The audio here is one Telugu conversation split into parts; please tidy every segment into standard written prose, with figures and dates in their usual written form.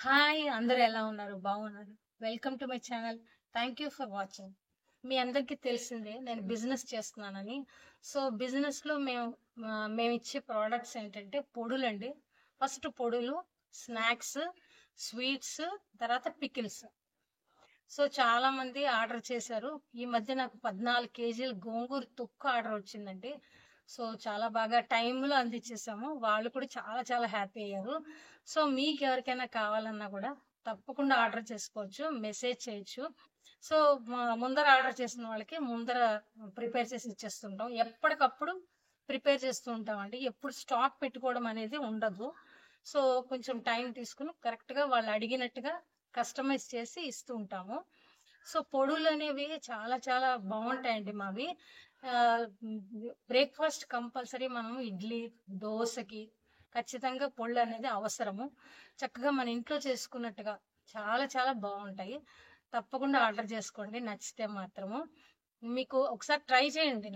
హాయ్! అందరూ ఎలా ఉన్నారు? బాగున్నారు. Welcome to my channel. Thank you for watching. మీ అందరికీ తెలిసిందే నేను బిజినెస్ చేస్తున్నానని. సో, బిజినెస్‌లో మేమిచ్చే ప్రొడక్ట్స్ ఏంటంటే పొడులండి. ఫస్ట్ పొడులు, స్నాక్స్, స్వీట్స్, తర్వాత పికిల్స్. సో, చాలామంది ఆర్డర్ చేశారు. ఈ మధ్య నాకు 14 కేజీల గోంగూర తొక్కు ఆర్డర్ వచ్చిందండి. సో, చాలా బాగా టైంలో అందించేసాము. వాళ్ళు కూడా చాలా చాలా హ్యాపీ అయ్యారు. సో, మీకెవరికైనా కావాలన్నా కూడా తప్పకుండా ఆర్డర్ చేసుకోవచ్చు. మెసేజ్ చేయొచ్చు. సో, ముందర ఆర్డర్ చేసిన వాళ్ళకి ముందర ప్రిపేర్ చేసి ఇచ్చేస్తుంటాం. ఎప్పటికప్పుడు ప్రిపేర్ చేస్తూ ఉంటామండి. ఎప్పుడు స్టాక్ పెట్టుకోవడం అనేది ఉండదు. సో, కొంచెం టైం తీసుకొని కరెక్ట్‌గా వాళ్ళు అడిగినట్టుగా కస్టమైజ్ చేసి ఇస్తూ ఉంటాము. సో, పొడులనేవి చాలా చాలా బావుంటాయండి మావి. బ్రేక్‌ఫాస్ట్ కంపల్సరీ మనం ఇడ్లీ, దోసకి ఖచ్చితంగా పొళ్ళనేది అవసరము. చక్కగా మన ఇంట్లో చేసుకున్నట్టుగా చాలా చాలా బావుంటాయి. తప్పకుండా ఆర్డర్ చేసుకోండి నచ్చితే మాత్రము. మీకు ఒకసారి ట్రై చేయండి.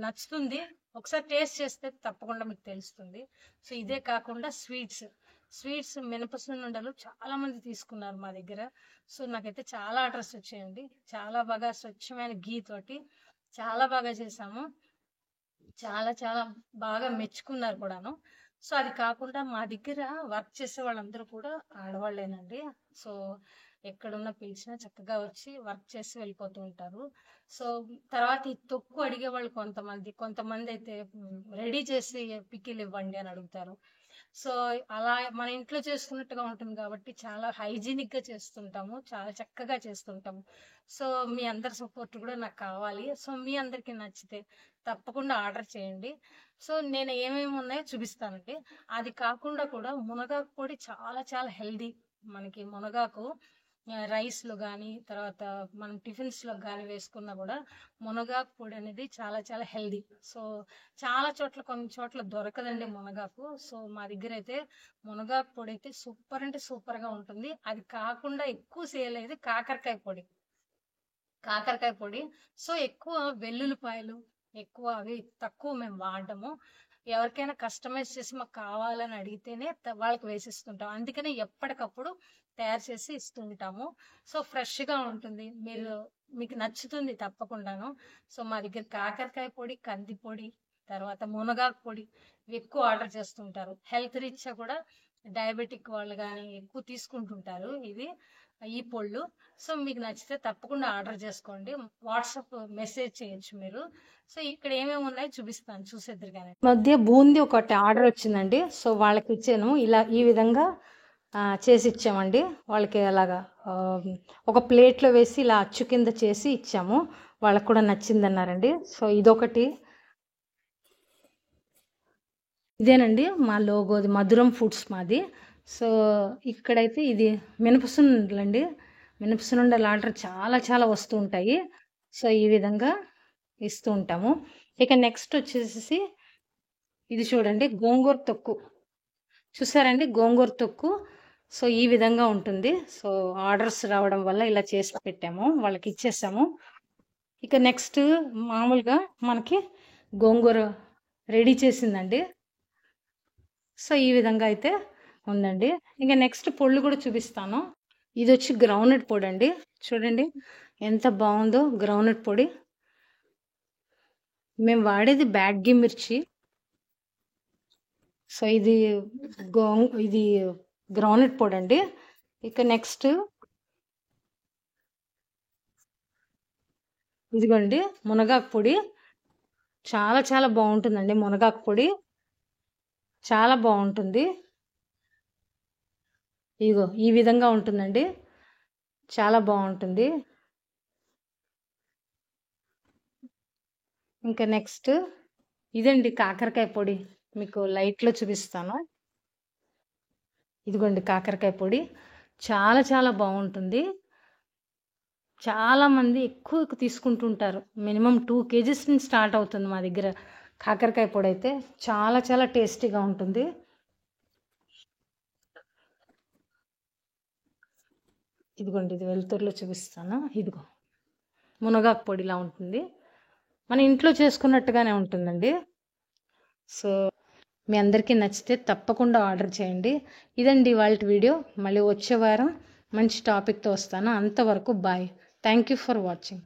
నచ్చుతుంది. ఒకసారి టేస్ట్ చేస్తే తప్పకుండా మీకు తెలుస్తుంది. సో, ఇదే కాకుండా స్వీట్స్ మినపసున్నుండలు చాలా మంది తీసుకున్నారు మా దగ్గర. సో, నాకైతే చాలా ఆర్డర్స్ వచ్చాయండి. చాలా బాగా స్వచ్ఛమైన ఘీ తోటి చాలా బాగా చేశాము. చాలా చాలా బాగా మెచ్చుకున్నారు కూడాను. సో, అది కాకుండా మా దగ్గర వర్క్ చేసే వాళ్ళందరూ కూడా ఆడవాళ్ళేనండి. సో, ఎక్కడున్నా పిలిచినా చక్కగా వచ్చి వర్క్ చేసి వెళ్ళిపోతూ ఉంటారు. సో, తర్వాత ఈ తొక్కు అడిగేవాళ్ళు కొంతమందైతే రెడీ చేసి పికిల్ ఇవ్వండి అని అడుగుతారు. సో, అలా మన ఇంట్లో చేసుకున్నట్టుగా ఉంటుంది కాబట్టి చాలా హైజీనిక్‌గా చేస్తుంటాము. చాలా చక్కగా చేస్తుంటాము. సో, మీ అందరి సపోర్ట్ కూడా నాకు కావాలి. సో, మీ అందరికి నచ్చితే తప్పకుండా ఆర్డర్ చేయండి. సో, నేను ఏమేమి ఉన్నాయో చూపిస్తానండి. అది కాకుండా కూడా మునగాకు పొడి చాలా చాలా హెల్తీ. మనకి మునగాకు రైస్‌లో గానీ, తర్వాత మనం టిఫిన్స్‌లోకి గానీ వేసుకున్నా గూడా మునగాకు పొడి అనేది చాలా చాలా హెల్తీ. సో, చాలా చోట్ల కొన్ని చోట్ల దొరకదండి మునగాకు. సో, మా దగ్గరైతే మునగాకు పొడైతే సూపర్ అంటే సూపర్‌గా ఉంటుంది. అది కాకుండా ఎక్కువ సేల్ అయ్యేది కాకరకాయ పొడి. కాకరకాయ పొడి. సో, ఎక్కువ వెల్లుల్లిపాయలు, ఎక్కువ అవి తక్కువ మేము వాడము. ఎవరికైనా కస్టమైజ్ చేసి మాకు కావాలని అడిగితేనే వాళ్ళకి వేసిస్తుంటాం. అందుకనే ఎప్పటికప్పుడు తయారు చేసి ఇస్తూ ఉంటాము. సో, ఫ్రెష్‌గా ఉంటుంది. మీకు నచ్చుతుంది తప్పకుండాను. సో, మా దగ్గర కాకరకాయ పొడి, కంది పొడి, తర్వాత మునగాకు పొడి ఇవి ఎక్కువ ఆర్డర్ చేస్తుంటారు. హెల్త్ రీత్యా కూడా డయాబెటిక్ వాళ్ళు గానీ ఎక్కువ తీసుకుంటుంటారు ఈ పొళ్ళు. సో, మీకు నచ్చితే తప్పకుండా ఆర్డర్ చేసుకోండి. వాట్సాప్ మెసేజ్ చేయొచ్చు మీరు. సో, ఇక్కడ ఏమేమి ఉన్నాయో చూపిస్తాను చూసేద్దురు గాని. మధ్య బూందీ ఒకటి ఆర్డర్ వచ్చిందండి. సో, వాళ్ళకి ఇచ్చాను. ఈ విధంగా చేసి ఇచ్చామండి. వాళ్ళకి అలాగా ఒక ప్లేట్లో వేసి ఇలా అచ్చు కింద చేసి ఇచ్చాము. వాళ్ళకి కూడా నచ్చిందన్నారండి. సో, ఇదొకటి. ఇదేనండి మా లోగోది మధురం ఫుడ్స్ మాది. సో, ఇక్కడైతే ఇది మినపసుండలండి. మినపసుండల ఆర్డర్ చాలా చాలా వస్తూ ఉంటాయి. సో, ఈ విధంగా ఇస్తూ ఉంటాము. ఇక నెక్స్ట్ వచ్చేసేసి ఇది చూడండి గోంగూర తొక్కు. చూసారండి గోంగూర తొక్కు. సో, ఈ విధంగా ఉంటుంది. సో, ఆర్డర్స్ రావడం వల్ల ఇలా చేసి పెట్టాము. వాళ్ళకి ఇచ్చేసాము. ఇక నెక్స్ట్ మామూలుగా మనకి గోంగూర రెడీ చేసిందండి. సో, ఈ విధంగా అయితే ఉందండి. ఇంకా నెక్స్ట్ పొళ్ళు కూడా చూపిస్తాను. ఇది వచ్చి గ్రౌండ్నట్ పొడి అండి. చూడండి ఎంత బాగుందో గ్రౌండ్నట్ పొడి. మేము వాడేది బ్యాడ్గి మిర్చి. సో, ఇది గ్రౌండ్నట్ పొడి అండి. ఇక నెక్స్ట్ ఇదిగోండి మునగాకు పొడి. చాలా చాలా బాగుంటుందండి మునగాకు పొడి. చాలా బాగుంటుంది. ఇదిగో ఈ విధంగా ఉంటుందండి. చాలా బాగుంటుంది. ఇంకా నెక్స్ట్ ఇదండి కాకరకాయ పొడి. మీకు లైట్లో చూపిస్తాను. ఇదిగోండి కాకరకాయ పొడి. చాలా చాలా బాగుంటుంది. చాలా మంది ఎక్కువ తీసుకుంటుంటారు. మినిమం 2 కేజీస్ నుంచి స్టార్ట్ అవుతుంది మా దగ్గర కాకరకాయ పొడి అయితే. చాలా చాలా టేస్టీగా ఉంటుంది. ఇదిగోండి ఇది వెలుతురులో చూపిస్తాను. ఇదిగో మునగాకు పొడిలా ఉంటుంది. మన ఇంట్లో చేసుకున్నట్టుగానే ఉంటుందండి. సో, మీ అందరికీ నచ్చితే తప్పకుండా ఆర్డర్ చేయండి. ఇదండి ఇవాల్టి వీడియో. మళ్ళీ వచ్చే వారం మంచి టాపిక్తో వస్తాను. అంతవరకు bye. Thank you for watching.